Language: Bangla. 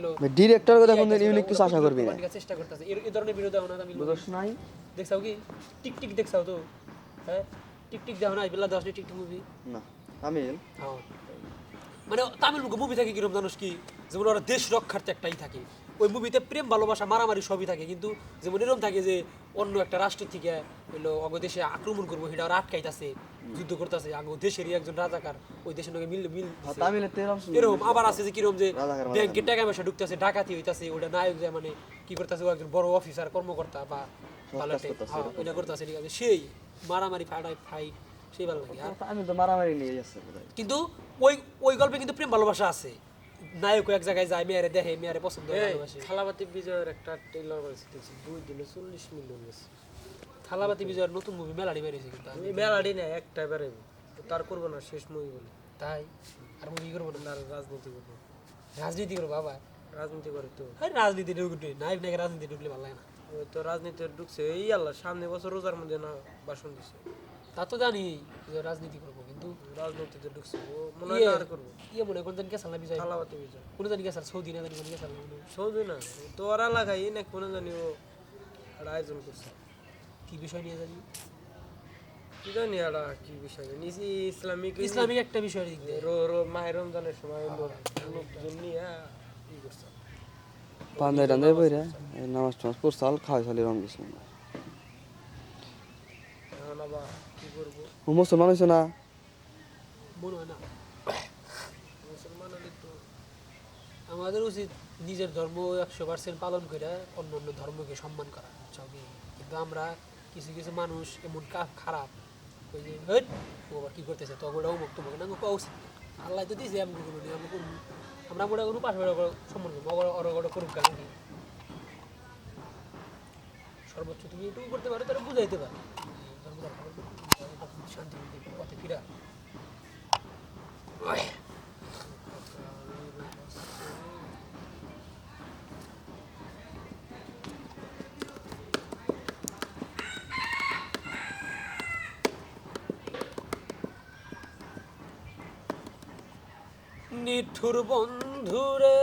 হলো ডিরেক্টর কথা কোনদিন ইউনিক কিছু আশা করবি না চেষ্টা করতেছে এই ধরনের ভিডিও দাও না আমি বুঝছ নাই দেখছাও কি টিকটিক দেখছাও তো হ্যাঁ টিকটিক দাও না বেলা 10 টিকটিক মুভি না তামিল হ্যাঁ মানে তামিল মুভি থাকে কিরকম জানোস কি যেমন ওরা দেশ রক্ষার্থে একটাই থাকে ওই মুভিতে প্রেম ভালোবাসা মারামারি সবই থাকে কিন্তু যেমন এরকম থাকে যে অন্য একটা রাষ্ট্র থেকে হইলো অগ দেশে আক্রমণ করবো সেটা ওরা আটকাইতাছে যুদ্ধ করতেছে আগ দেশেরই একজন রাজাকার ওই দেশের সঙ্গে মিল তামিলের তেরম এরকম আবার আছে যে কিরকম যে ব্যাংকে টাকা পয়সা ঢুকতেছে ডাকাতি হইতাছে ওটা নায়ক যে মানে কি করতেছে ও একজন বড় অফিসার কর্মকর্তা বা পালাটে ওইটা করতেছে ঠিক আছে সেই মারামারি ফাইট সেই ভালো লাগে আমি তো মারামারি নিয়ে যাচ্ছে কিন্তু ওই ওই গল্পে কিন্তু প্রেম ভালোবাসা আছে নায়ক এক জায়গায় যায় মেয়ারে দেখে মেয়ারে পছন্দ ভালোবাসে থালাবাতি বিজয়ের একটা ট্রেলার করেছি 2 দিনে 40 মিলিয়ন গেছে থালাবাতি বিজয়ের নতুন মুভি মেলাডি বেরিয়েছে কিন্তু আমি মেলাডি না একটা বেরোবে তার করবো না শেষ মুভি বলে তাই আর মুভি করবো না আর রাজনীতি করবো রাজনীতি করবো বাবা রাজনীতি করে তো হ্যাঁ রাজনীতি ঢুকলে নায়ক নায়ক রাজনীতি ঢুকলে ভালো লাগে না ওই তো রাজনীতি ঢুকছে এই আল্লাহ সামনে বছর রোজার মধ্যে না ভাষণ দিছে তা তো জানি যে রাজনীতি করবো কিন্তু রাজনীতিতে ঢুকছে ও মনে হয় না আর করবো মনে কোন জানি গেছাল না বিজয় থালাবাতি বিজয় কোন জানি গেছাল সৌদি না জানি কোন গেছাল সৌদি না তো আর এলাকায় না কোনো জানি ও একটা আয়োজন করছে কি বিষয় নিয়ে জানি কি জানি এটা কি বিষয় জানি ইসলামিক একটা বিষয় দিক দিয়ে মাহে রমজানের সময় লোকজন নিয়ে ই করছে পান্দাই টান্দাই বইরা নামাজ টামাজ পড়ছাল খাওয়াই সালি রং গেছিলাম এখন আবার কি করবো মুসলমান হয়েছে না মনে হয় না মুসলমান হলে তো আমাদের উচিত নিজের ধর্ম 100% পালন করে অন্য অন্য ধর্মকে সম্মান করা সবই কিন্তু আমরা কিছু কিছু মানুষ এমন খারাপ ওই যে হেট ও আবার কি করতেছে তো ওটাও মুক্ত মুখ না কোয়া উচিত আল্লাহ তো দিয়েছে আমি কোনো আমরা করবো আমরা মোটা কোনো পাশ সম্মান করবো ওরা করুক কেন কি সর্বোচ্চ তুমি এটুকু করতে পারো তারা বুঝাইতে পারো শান্তি পথে ফিরা নিঠুর বন্ধুরে